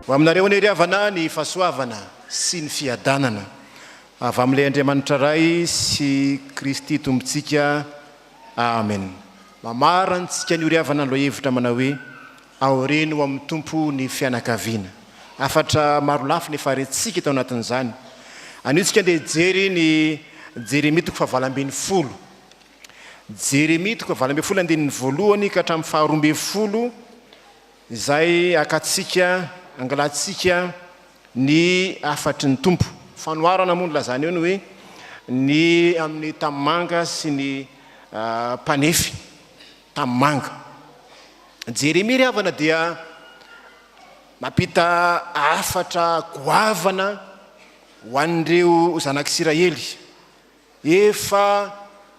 Aminareo ny riavana ny fahasoavana sy ny fiadanana avy amin'ilay Andriamanitra ray sy Kristy tompontsika. Amen. Mamarantsika ny riavana lo hevitra manao hoe aoreno amin'ny tompo ny fianakaviana. Hafatra maro lafy ny faharettsika tao anatin'izany. Anitsika dia jery ny J 20. J 20 ka hatramin'ny faha 12 izay akatsika angalatsika ny afatry ny tompo. Fanoarana moa lazany eo ny hoe ny amin'ny tamin'anga sy ny mpanefy tamin'anga. Jeremia ry havana dia mampita afatra goavana ho an'ireo zanak'Isiraely. Efa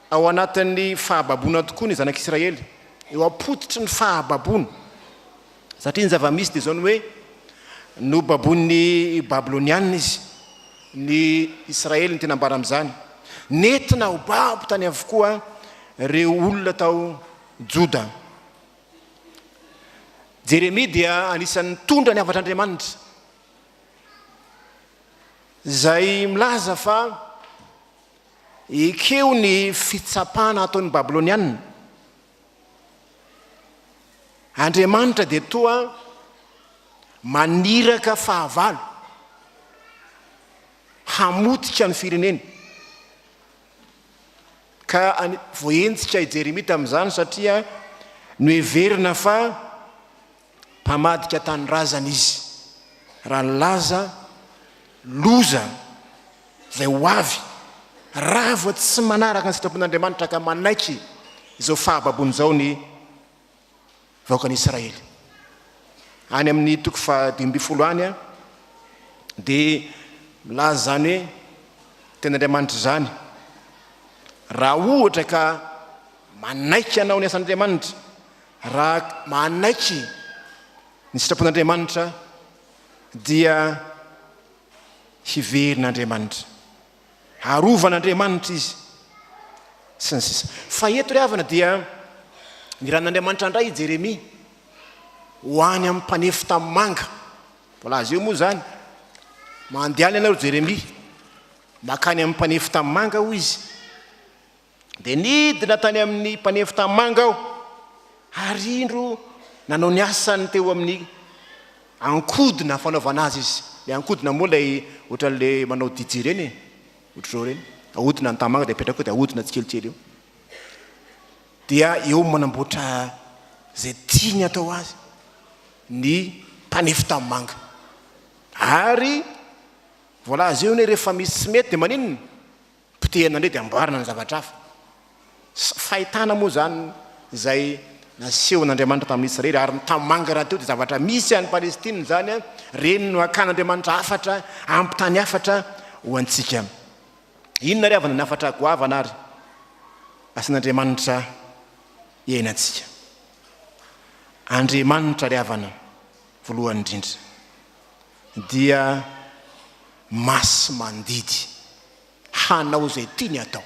ao anatin'ny fahababoana tokoa ny zanak'Isiraely. Eo apotitry ny fahababoana. Satria ny zava-misy dia zao ny hoe no babon'ny Babiloniana izy. Ny Israely ny tena ambara amin'izany. Nentina ho babo tany avokoa reo olona tao Joda. Jeremia dia anisan'ny tondra ny havatr'Andriamanitra. Zay milaza fa ekeo ny fitsapana ataon'ny Babiloniana. Andriamanitra dia toa maniraka fahavalo hamotika ny fireneny. Ka voentsika i Jeremia tamin'izany satria no heverina fa mpamadika tany razana izy. Raha nilaza loza zay ho avy raha vao tsy manaraka ny sitrapon'Andriamanitra ka manaiky izao fahababony zao ny vahoakan'ny Israely. Any amin'ny toko faha 12 any dia milaza zany hoe ten'Andriamanitra zany. Raha ohatra ka manaiky anao ny asan'Andriamanitra, raha manaiky ny sitrapon'Andriamanitra dia hiverin'Andriamanitra, harovan'Andriamanitra izy sy ny sisa. Fa eto ry havana dia ny ran'Andriamanitra indray Jeremia ho any amin'ny mpanefy tamin'anga. Mbola azy eo moa zany mandeha ianao Jeremia makany amin'ny mpanefy tamin'anga ho izy. Dia nidina tany amin'ny mpanefy tamin'anga aho ary indro nanao ny asany teo amin'ny ankodina fanaovana azy izy. Le ankodina moa lay ohatran'le manao 𝗔𝗍 reny, ohatr'izao reny, ahodina ny tamin'anga dia apetraka dia ahodina tsikelikely eo. Dia eo manamboatra zay tiany atao azy ny mpanefy tamin'anga. Ary vola azy eo ny rehefa misy tsy mety dia maninona potehana indray dia amboarina ny zavatra hafa. Fahitana moa zany zay nasehon'Andriamanitra tamin'ny Israely ary ny tamin'anga raha teo dia zavatra misy any Palestina zany reny no akan'Andriamanitra hafatra ampitany hafatra ho antsika. Inona ry havana ny hafatra goavana ary asan'Andriamanitra iainantsika. Andriamanitra ry havana voalohany indrindra dia masy mandidy hanao zay tiany atao.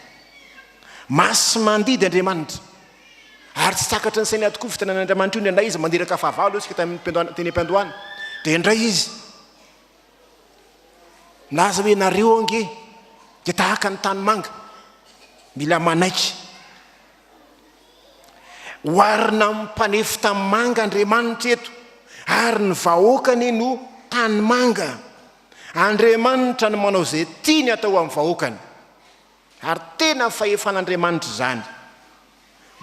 Masy mandidy Andriamanitra ary tsy sakatra ny sainy tokoa fitanan'Andriamanitra io. Indray izy mandiraka fahavalo isika tamin'ny teny am-piandohana. Dia indray izy milaza hoe nareo ange dia tahaka ny tanimanga mila manaiky. Hoarina mpanefy tamin'anga Andriamanitra eto ary ny vahoakany no tanimanga. Andriamanitra no manao zay tiany atao amin'ny vahoakany ary tena fahefan'Andriamanitra zany.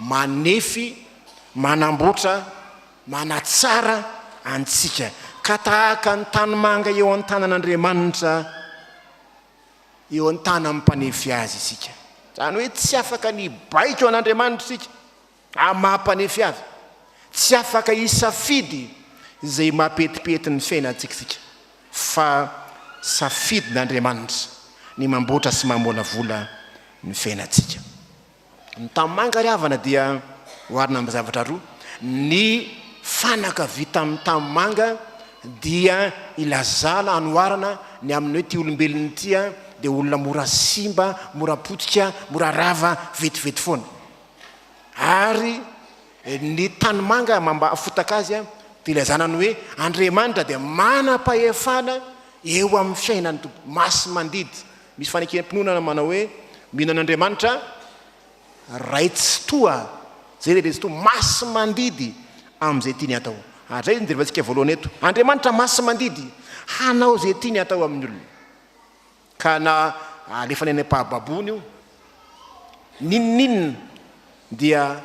Manefy, manamboatra, manatsara antsika ka tahaka ny tanimanga eo an-tanan'Andriamanitra eo an-tanan'ny mpanefy azy isika. Zany hoe tsy afaka ny baiko an'Andriamanitra isika amin'ny maha-mpanefy azy. Tsy afaka hisafidy zay mampetipety ny fiainantsika isika, fa safidin'Andriamanitra ny mamboatra sy mamola vola ny fiainantsika. Ny tamin'anga ry havana dia hoarina amin'ny zavatra roa. Ny fanaka vita amin'ny tamin'anga dia ilazana anoarana ny amin'ny hoe ty olombelon'ny tia dia olona mora simba, mora potika, mora rava, vetivety foana. Ary ny tanimanga mamba afotaka azy dia ilazanany hoe Andriamanitra dia manam-pahefana eo amin'ny fiainany tompo, masy mandidy. Misy fanekena-pinonana manao hoe mihinan'Andriamanitra ray tsy toa, zay rehetra tsy toa, masy mandidy amin'izay tiany atao. Zay ny derivantsika voalohany eto. Andriamanitra masy mandidy hanao zay tiany atao amin'ny olona. Ka na alefa ny mpababony io, ninninina dia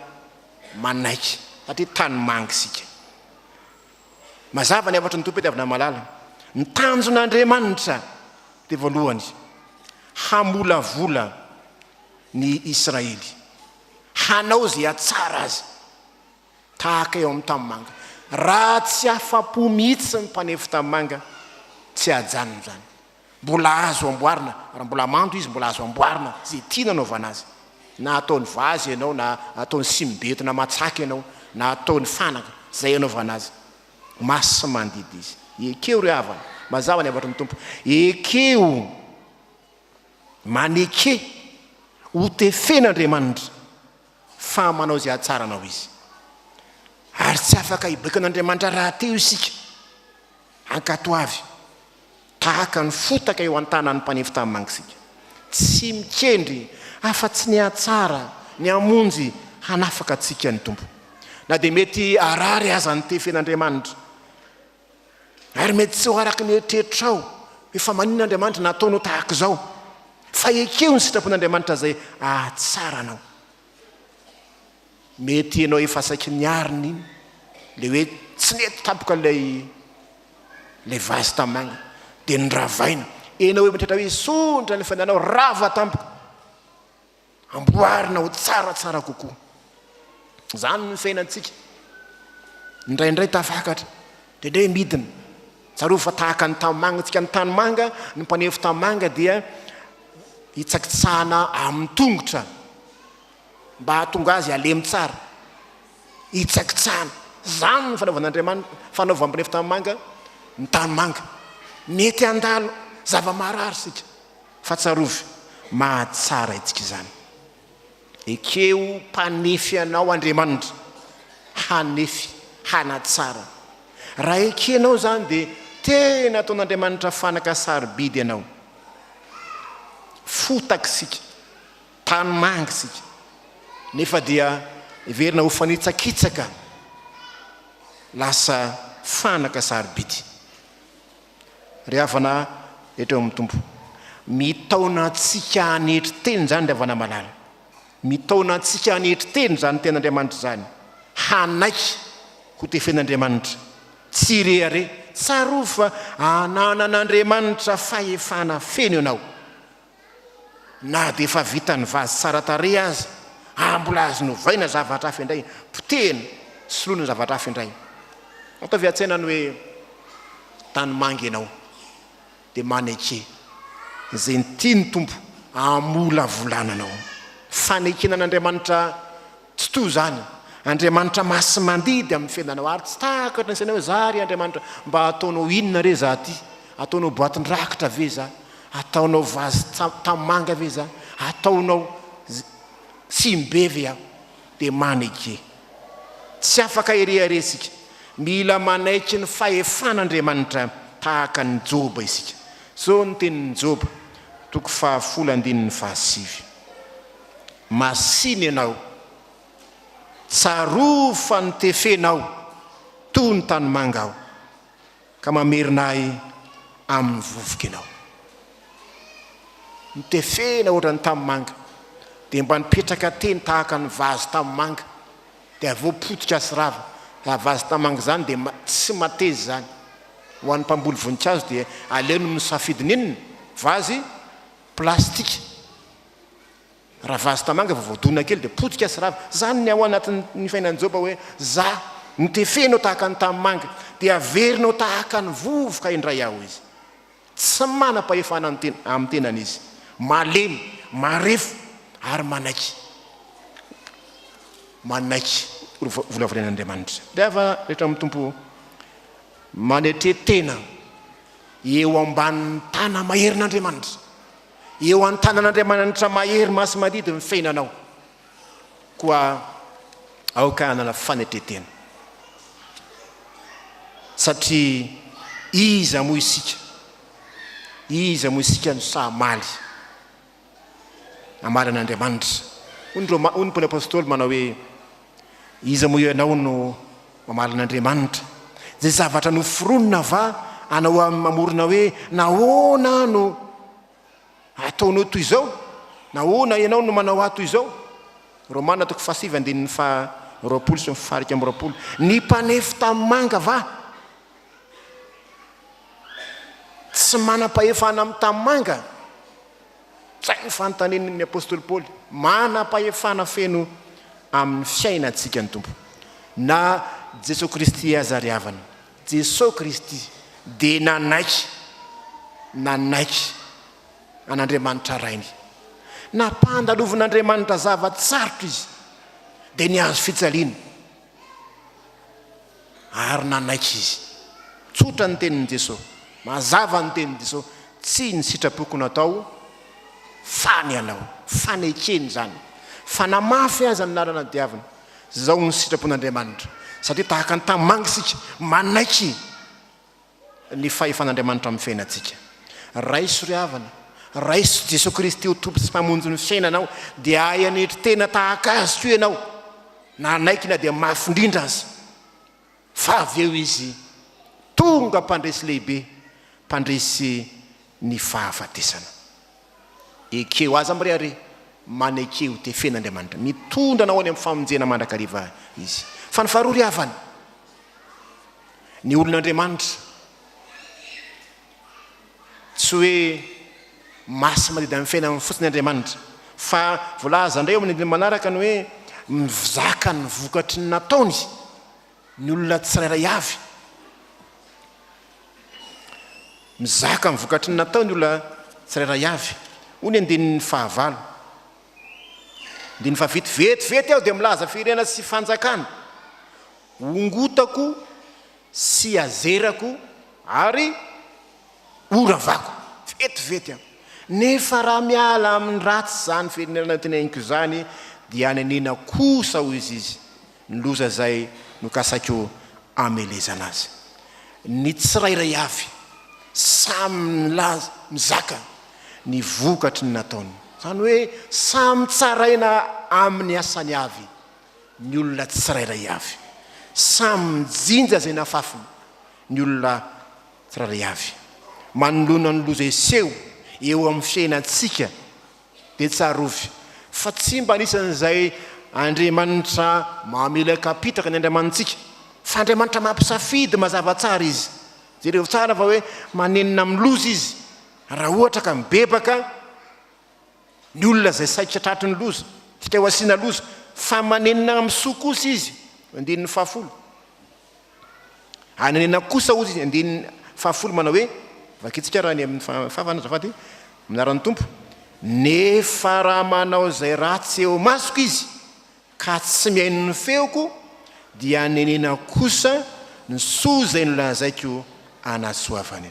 manaiky satria tanimanga isika. Mazava ny hafatra ny tompo eto avy na malala. Ny tanjon'Andriamanitra dia voalohany hamolavola ny Israely, hanao zay atsara azy tahaka eo amin'ny tanimanga. Raha tsy afa-po mihitsy ny mpanefy tanimanga, tsy hajanona zany. Mbola azo amboarina, raha mbola mando izy mbola azo amboarina zay tiana anaovana azy. Na ataony vazy ianao, na ataony simbeto na matsaky ianao, na ataony fanaka, zay anaovana azy. Masy mandidy izy. Ekeo ry havana, mazava ny hafatra ny tompo. Ekeo maneke ho tefen'Andriamanitra fa manao zay atsara anao izy. Ary tsy afaka hibaikoan'Andriamanitra raha teo isika ankato avy, tahaka ny fotaka eo an-tanan'ny mpanefy tanimanga isika. Tsy mikendry afa-tsy ny atsara, ny amonjy hanafaka atsika ny tompo. Na dia mety arary aza ny tefen'Andriamanitra, ary mety tsy ho araky ny eritreritrao efa manin'Andriamanitra nataonao tahaka izao, fa ekeo ny sitrapon'Andriamanitra zay atsara anao. Mety ianao efa saky niariny iny, le hoe tsy nety tapoka lay vazy tamanga, dia niravaina. Ianao hoe mitratra hoe sondra ny fananao, rava tampoka, amboarina ho tsaratsara kokoa. Zany ny fiainantsika. Indraindray tafakatra, indray midina. Tsarova fa tahaka ny tanimanga, tsika ny tanimanga, ny mpanefy tanimanga dia hitsakitsahana amin'ny tongotra mba hahatonga azy alemy tsara. Hitsakitsahana. Zany ny fanaovan'Andriamanitra, fanaova mpanefy tanimanga, ny tanimanga. Mety andalo zava-marary sika, fa tsarovy mahatsara itsika izany. Ekeo mpanefy anao Andriamanitra, hanefy, hanatsara. Raha ekenao zany dia tena ataon'Andriamanitra fanaka sarobidy ianao. Fotaka sika, tanimanga sika, nefa dia everina ho fanitsakitsaka, lasa fanaka sarobidy. Ry havana eto amin'ny tompo, mitaona antsika hanetry teny zany ry havana malala. Mitaona antsika hanetry teny zany ten'Andriamanitra zany, hanaiky ho tefen'Andriamanitra. Tsy rehare, tsarovy fa ananan'Andriamanitra fahefana feno ianao. Na dia efa vita ny vazy tsara tarehy azy, mbola azo novaina zavatra hafa indray, potehina soloina zavatra hafa indray. Ataovy an-tsainany hoe tanimanga ianao, dia maneke zay ny ny tompo amolavolana anao. Fanekenan'Andriamanitra tsy toy zany. Andriamanitra masy mandidy amin'ny fiainanao, ary tsy takatra ny saina hoe zary Andriamanitra mba ataonao inona re za ty, ataonao boatin-drakitra ve za, ataonao vazy tanimanga ve za, ataonao 𝗪𝗵𝗵 ve aho. Dia maneke. Tsy afaka herehare isika, mila manaiky ny fahefan'Andriamanitra tahaka ny 𝗧𝗶 isika. Zao ny tenin'ny 𝗧𝗶, toko 10:7. Masina ianao, tsarova fa nitefenao toy ny tanimanga aho, ka mamerina ahy amin'ny vovoka ianao. Nitefena ohatra ny tanimanga, dia mba nipetraka teny tahaka ny vazy tanimanga, dia avy eo potika sy rava. Raha vazy tanimanga zany dia tsy mateza zany. Ho an'ny mpamboly voninkazo dia aleno misafidin'inona vazy plastika. Raha vazy tanimanga voadona kely dia potika sy rava. Zany ny ao anatin'ny fiainan'ny 𝗧𝗶 hoe za nitefenao tahaka ny tanimanga, dia averinao tahaka ny vovoka indray aho izy. Tsy manam-pahefana amin'ny tenan'izy, malemy, marefo ary manaiky. Manaiky volavolen'Andriamanitra. Rehefa rehetra amin'ny tompo manetretena eo ambanin'ny tana maherin'Andriamanitra, eo an-tanan'Andriamanitra mahery masy mandidy ny fiainanao, koa aoka hanana fanetretena. satria iza moa isika no samaly amaly an'Andriamanitra. Hoy Paoly apôstôly manao hoe iza moa ianao no mamaly an'Andriamanitra, zay zavatra noforonina va anao amamorona hoe nahoana no ataonao toy izao, nahoana ianao no manao ato izao. Romana 8:2-20 ny mpanefy tamin'anga va tsy manam-pahefana amin'ny tamin'anga. Zay ny fanontanian'ny apôstôly Paoly, manam-pahefana feno amin'ny fiainantsika ny tompo. Na Jesosy Kristy azariavana, Jesosy Kristy dia nanaiky an'Andriamanitra rainy, nampandalovon'Andriamanitra zavatsarotra izy dia niazo fitsaliana ary nanaiky izy. Tsotra ny tenin'i Jesosy, mazava ny tenin'i Jesosy, tsy ny sitrapoko natao fa ny alao, fanekeny zany, fanamafy azy amin'ny alana diavana. Zao ny sitrapon'Andriamanitra, satria tahaka ny tamin'anga isika manaiky ny fahefan'Andriamanitra amin'ny fiainantsika. Raiso ry havana, raiso Jesosy Kristy ho tompo sy mpamonjy ny fiainanao, dia ay anetry tena tahaka azy koa ianao, nanaiky na dia mafy indrindra azy, fa avy eo izy tonga mpandresy lehibe, mpandresy ny fahafatesana. Ekeo azy am'rehare manekeo te fen'Andriamanitra, mitondra nao any amin'ny famonjena mandrakariva izy. Fa ny faharoa ry havana, ny olon'Andriamanitra tsy hoe masy madida amin'ny fiainany fotsiny Andriamanitra, fa voalaza indray amin'ny manaraka ny hoe mizaka ny vokatry ny nataony ny olona tsirairay avy, mizaka ny vokatry ny nataony olona tsirairay avy. Hoy ny 15, vetivety aho dia milaza firenena sy fanjakana, ongotako sy azerako ary oravako. Vetivety aho, nefa raha miala amin'ny ratsy zany firenena teneniko zany dia anenina kosa hoy izy ny loza zay no kasako amelezana azy. Ny tsirairay avy samy milaza mizaka ny vokatry ny nataony, zany hoe samy tsaraina amin'ny asany avy. Ny olona tsirairay avy samy mijinja zay nafafiny, ny olona tsirairay avy manolona ny loza iseho eo amin'ny fiainantsika dia tsarovy, fa tsy mba anisan'izay Andriamanitra mamela kapitaka ny Andriamanitsika, fa Andriamanitra mampisafidy mazava tsara izy. Jereo tsara fa hoe manenina amin'ny loza izy, raha ohatra ka mibebaka ny olona zay saitra tratry ny loza, tika ho asiana loza, fa manenina amin'ny soa kosa izy. 15 anenina kosa ozy 15 manao hoe vakitsika raha ny amin'ny fafana zafaty minaran'ny tompo, nefa raha manao zay ratsy eo masoko izy ka tsy mihaino ny feoko dia anenina kosa ny soa zay nolazaiko anasoavany.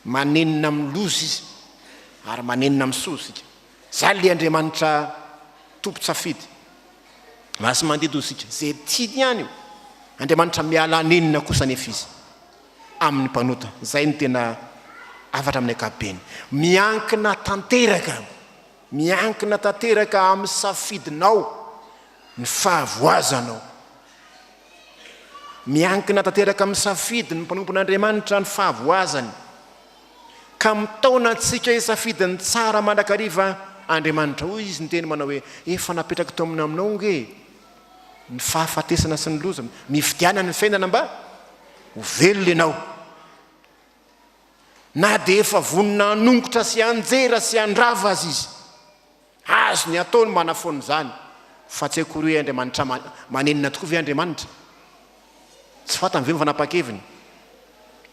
Manenina amin'ny loza izy ary manenina amin'ny soa sika. Zany le Andriamanitra tompo tsafidy masy mandidy sika zay tiany ihany io. Andriamanitra miala anenina kosa nefa izy amin'ny mpanota. Zay ny tena afatra amin'ny ankapobeny, miankina tanteraka amin'ny safidinao ny fahavoazanao, miankina tanteraka amin'ny safidy ny mpanompon'Andriamanitra ny fahavoazany, ka mitaona antsika safidiny tsara mandrakariva Andriamanitra. Hoy izy ny teny manao hoe efa napetraka tao aminao nge ny fahafatesana sy ny loza, mifidiana ny fiainana mba ho velona ianao, na dia efa vonina hanongotra sy anjera sy andrava azy izy, azo ny ataony manafoana zany, fa tsy akory hoe Andriamanitra manenina tokoa ve Andriamanitra? Tsy fatany ve mifanapa-keviny?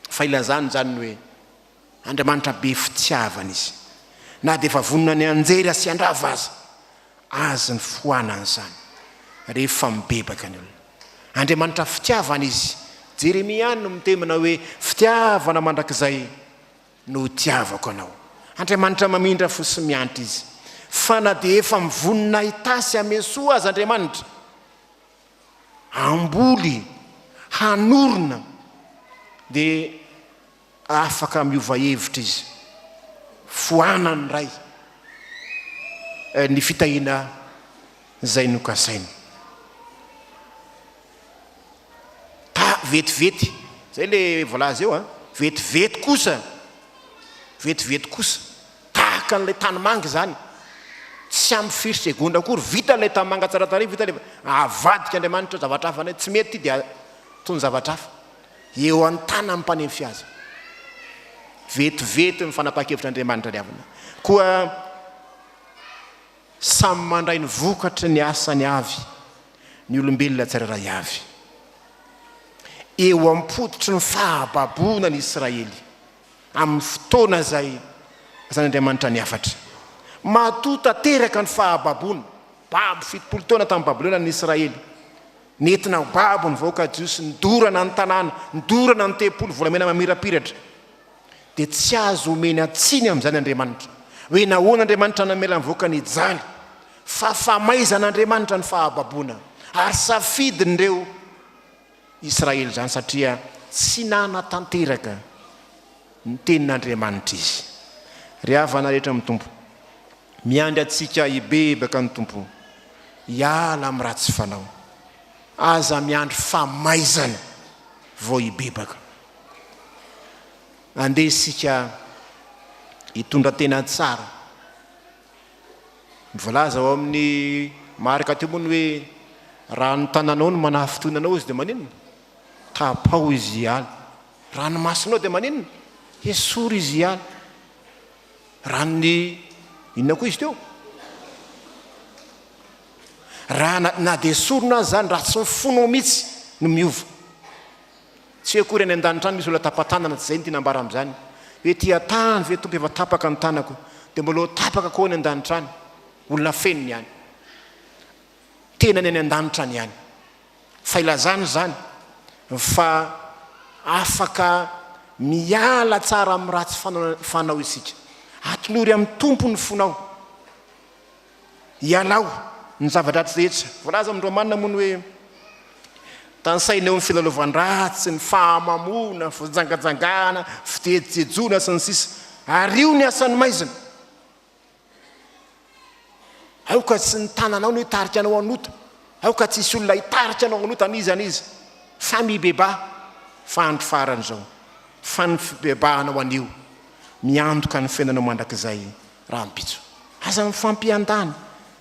Fa ilazany zany hoe Andriamanitra be fitiavana izy, na dia efa vonina ny anjera sy andrava azy ny foanany zany rehefa mibebaka ny olona. Andriamanitra fitiavana izy. Jeremia no mitemana hoe fitiavana mandrakizay no tiavako anao. Andriamanitra mamindra fo sy miantra izy, fa na dia efa mivonina hitasy amesoa azy Andriamanitra, amboly hanorona dia afaka miova hevitra izy foanany ray ny fitahina zay nokasainy. Vetivety zay le voalaza eo vetivety kosa tahaka n'ilay tanimanga zany tsy amin'ny 𝗧liche akory vita ilay tanimanga tsara tarehy vita le avadika Andriamanitra zavatra hafa tsy mety dia tony zavatra hafa eo an-tana mpanefy azy vetivety mifanapakevitran'Andriamanitra ny avana koa samy mandray ny vokatra ny asany avy ny olombelona tsirairay avy eo ampoditry ny fahababona ny Israely amin'ny fotoana zay azan'Andriamanitra ny hafatra matoa tanteraka ny fahababona babo 70 taona tamin'ny Babilôna ny Israely nentina babo ny 𝗧𝗏𝗏𝗧𝗏 nidorana ny tanàna nidorana ny 𝗃000 mamirapiratra dia tsy azo omeny atsiny amin'izany Andriamanitra hoe nahoana Andriamanitra namela nivoaka ny 𝗔𝗍 fa famaizan'Andriamanitra ny fahababona ary safidin'ireo Israely zany satria tsy nanatanteraka ny tenin'Andriamanitra izy. Ry havana rehetra amin'ny tompo miandry atsika hibebaka ny tompo hiala amin'ny ratsy fanao aza miandry famaizana vao hibebaka andeha isika hitondra tena tsara mivolaza ao amin'ny marika teo moa ny hoe raha ny tananao no manafitonanao izy dia maninona tapao izy hiala raha ny masonao dia maninona esory izy hiala raha ny inona koa izy teo raha na dia esorina azy zany raha tsy mifonao mihitsy no miova tsy hoe kory any an-danitra any misy olona tapatanana tsy zay ny tinambara amin'izany hoe tia tany ve tompo efa tapaka ny tanako dia mbola tapaka koa any an-danitra any olona feniny ihany tenany any an-danitra any ihany fa ilazany zany fa afaka miala tsara amin'ny ratsy fanao isika atolory amin'ny tompo ny fonao hialao ny zavatra rehetra voalaza amin'ny Romanina moa ny hoe tansaina eo ny filalaovan-dratsy ny fahamamona fijangajangana fitejejona sy ny sisa ary io ny asan'ny maizina aoka tsy ny tananao no hitarika anao anota aoka tsisy olona hitarika anao anota an'izy fa mipi-maso fa andro farany zao fa ny fibebahanao anio miantoka ny fiainanao mandrakizay raha mpitso aza mifampiandany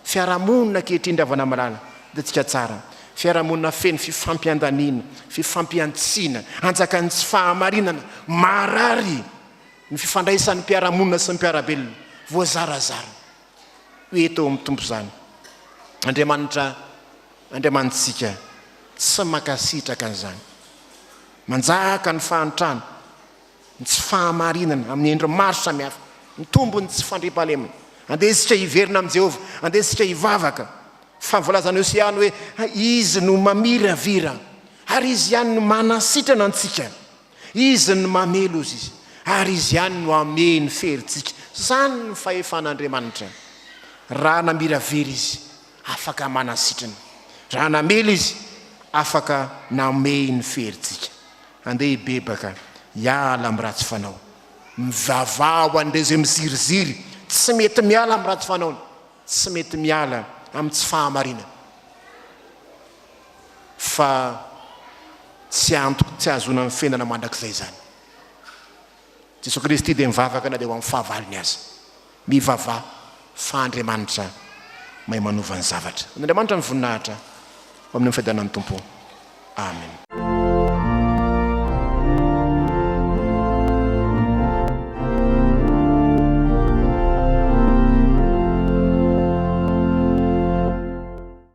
fiarahamonina kehitrindravana malala dia tsika tsara fiarahamonina feno fifampiandanina fifampiantsiana anjakany tsy fahamarinana marary ny fifandraisan'ny mpiarahamonina sy ny mpiarabelona voazarazara eto amin'ny tompo zany Andriamanitsika tsy makasitraka an'izany manjaka ny fahantrana ny tsy fahamarinana amin'ny endro maro samihafa ny tombony tsy fandriampahalemana andesika hiverina amin'i Jehovah andesika hivavaka fa volazany Osiany hoe izy no mamiravira ary izy ihany no manasitrana antsika izy no mamelo izy ary izy ihany no ameny ferintsika zany ny fahefan'Andriamanitra raha namiravira izy afaka manasitrana raha namelo izy afaka nameny ferintsika andeha hibebaka hiala amin'ny ratsy fanao mivavao an'ireo zay miziriziry tsy mety miala amin'ny ratsy fanaony tsy mety miala amin'ny tsy fahamarina fa tsy antoko tsy azona amin'ny fiainana mandrakizay zany Jesosy Kristy dia mivavaka na dia ho amin'ny fahavaliny azy mivava fa Andriamanitra mahay manova ny zavatra Andriamanitra ny voninahitra amin'ny fiadanan'ny tompo amen.